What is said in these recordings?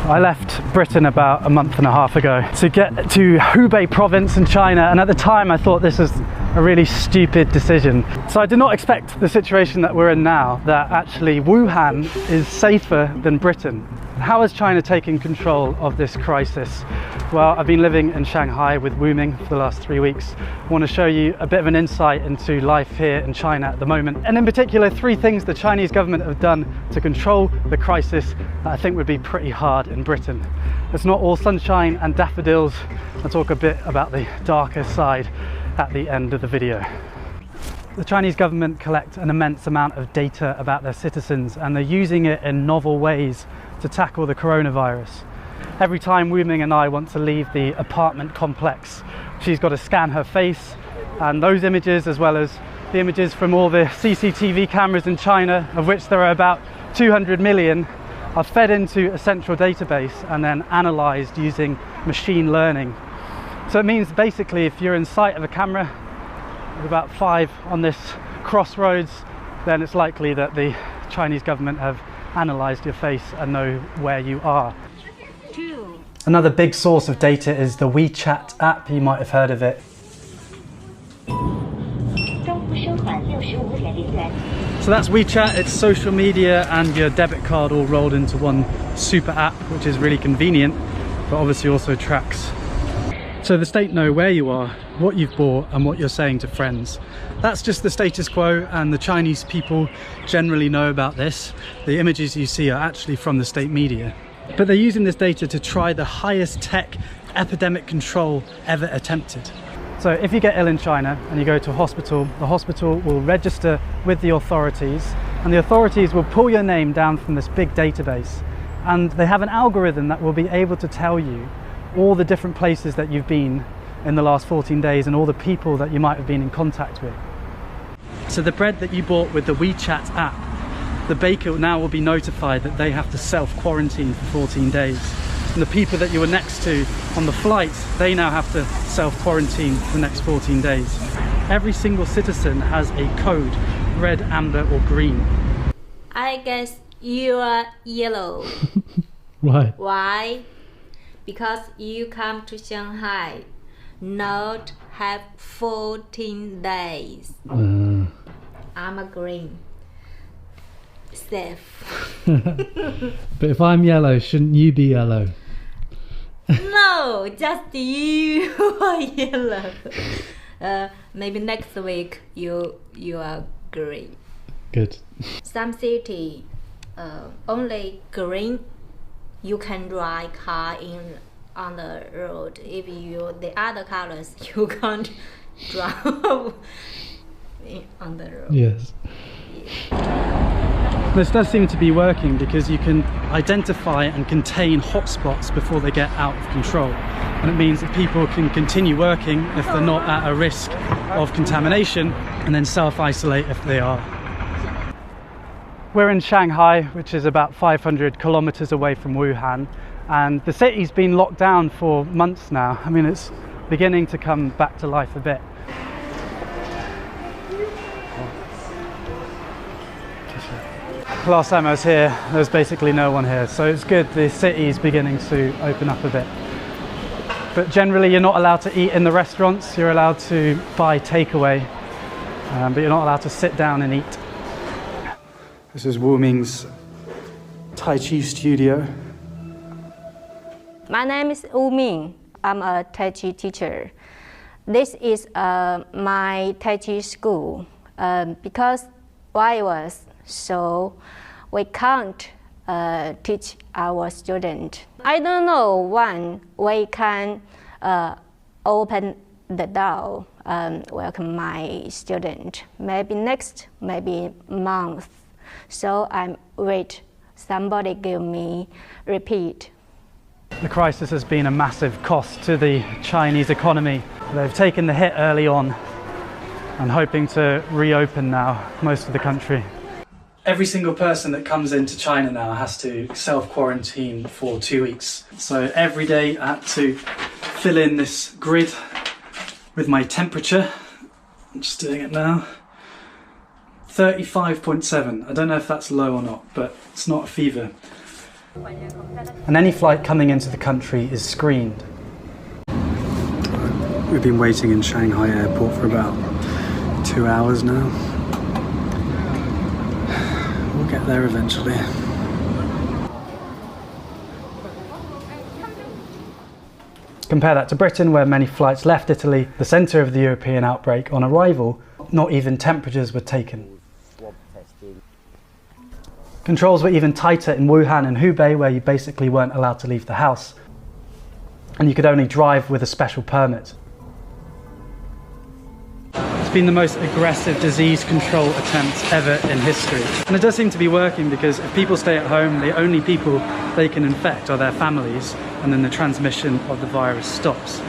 I left Britain about a month and a half ago to get to Hubei province in China, and at the time I thought this was a really stupid decision. So I did not expect the situation that we're in now, that actually Wuhan is safer than Britain. How has China taken control of this crisis? Well, I've been living in Shanghai with Wu Ming for the last 3 weeks. I want to show you a bit of an insight into life here in China at the moment, and in particular 3 things the Chinese government have done to control the crisis that I think would be pretty hard in Britain. It's not all sunshine and daffodils. I'll talk a bit about the darker side at the end of the video. The Chinese government collect an immense amount of data about their citizens, and they're using it in novel ways to tackle the coronavirus. Every time Wu Ming and I want to leave the apartment complex, she's got to scan her face, and those images, as well as the images from all the CCTV cameras in China, of which there are about 200 million, are fed into a central database and then analysed using machine learning. So it means basically if you're in sight of a camera with about 5 on this crossroads, then it's likely that the Chinese government have analysed your face and know where you are. Another big source of data is the WeChat app. You might have heard of it. So that's WeChat. It's social media and your debit card all rolled into one super app, which is really convenient, but obviously also tracks. So the state know where you are, what you've bought, and what you're saying to friends. That's just the status quo, and the Chinese people generally know about this. The images you see are actually from the state media. But they're using this data to try the highest tech epidemic control ever attempted. So if you get ill in China and you go to a hospital, the hospital will register with the authorities, and the authorities will pull your name down from this big database. And they have an algorithm that will be able to tell you all the different places that you've been in the last 14 days and all the people that you might have been in contact with. So the bread that you bought with the WeChat app, the baker now will be notified that they have to self-quarantine for 14 days. And the people that you were next to on the flight, they now have to self-quarantine for the next 14 days. Every single citizen has a code, red, amber or green. I guess you are yellow. Why? Why? Because you come to Shanghai, not have 14 days. I'm a green. Safe. But if I'm yellow, shouldn't you be yellow? No, just you are yellow. Maybe next week you are green. Good. Some city only green. You can drive car on the road. If the other colors you can't drive on the road. Yes. This does seem to be working because you can identify and contain hotspots before they get out of control. And it means that people can continue working if they're not at a risk of contamination, and then self-isolate if they are. We're in Shanghai, which is about 500 kilometers away from Wuhan, and the city's been locked down for months now. I mean, it's beginning to come back to life a bit. Last time I was here, there was basically no one here, so it's good the city's beginning to open up a bit. But generally you're not allowed to eat in the restaurants, you're allowed to buy takeaway, but you're not allowed to sit down and eat. This is Wu Ming's Tai Chi studio. My name is Wu Ming. I'm a Tai Chi teacher. This is my Tai Chi school because virus, so we can't teach our student. I don't know when we can open the door welcome my student. Maybe next, maybe month. So I'm wait. Somebody give me repeat. The crisis has been a massive cost to the Chinese economy. They've taken the hit early on and hoping to reopen now most of the country. Every single person that comes into China now has to self-quarantine for 2 weeks. So every day I had to fill in this grid with my temperature. I'm just doing it now. 35.7. I don't know if that's low or not, but it's not a fever. and any flight coming into the country is screened. We've been waiting in Shanghai airport for about 2 hours now. We'll get there eventually. Compare that to Britain, where many flights left Italy, the centre of the European outbreak. On arrival, not even temperatures were taken. Controls were even tighter in Wuhan and Hubei, where you basically weren't allowed to leave the house, and you could only drive with a special permit. It's been the most aggressive disease control attempt ever in history. And it does seem to be working, because if people stay at home, the only people they can infect are their families, and then the transmission of the virus stops.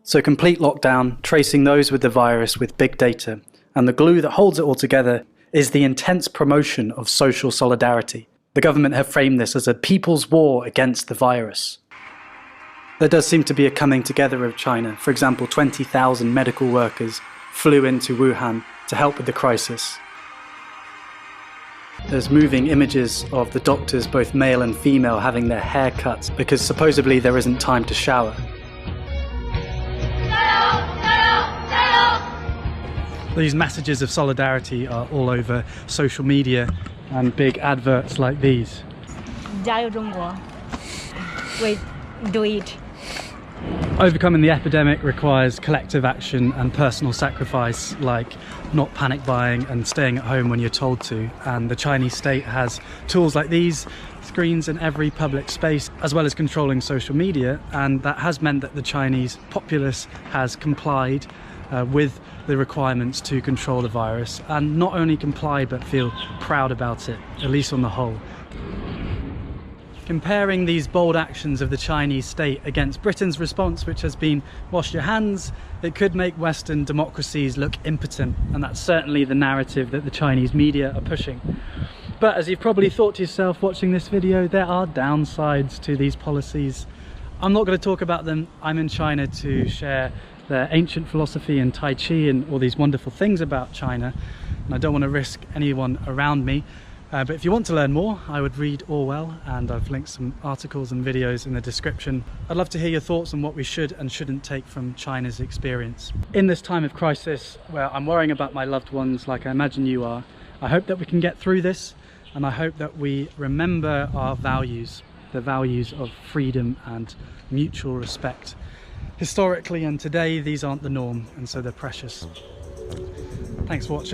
So complete lockdown, tracing those with the virus with big data, and the glue that holds it all together is the intense promotion of social solidarity. The government have framed this as a people's war against the virus. There does seem to be a coming together of China. For example, 20,000 medical workers flew into Wuhan to help with the crisis. There's moving images of the doctors, both male and female, having their hair cut because supposedly there isn't time to shower. These messages of solidarity are all over social media and big adverts like these. 加油中国 We do it. Overcoming the epidemic requires collective action and personal sacrifice, like not panic buying and staying at home when you're told to. And the Chinese state has tools like these, screens in every public space, as well as controlling social media. And that has meant that the Chinese populace has complied with the requirements to control the virus, and not only comply but feel proud about it, at least on the whole. Comparing these bold actions of the Chinese state against Britain's response, which has been wash your hands, it could make Western democracies look impotent, and that's certainly the narrative that the Chinese media are pushing. But as you've probably thought to yourself watching this video, there are downsides to these policies. I'm not going to talk about them. I'm in China to share their ancient philosophy and Tai Chi and all these wonderful things about China, and I don't want to risk anyone around me. But if you want to learn more, I would read Orwell, and I've linked some articles and videos in the description. I'd love to hear your thoughts on what we should and shouldn't take from China's experience. In this time of crisis, where I'm worrying about my loved ones like I imagine you are, I hope that we can get through this, and I hope that we remember our values, the values of freedom and mutual respect. Historically and today, these aren't the norm, and so they're precious. Thanks for watching.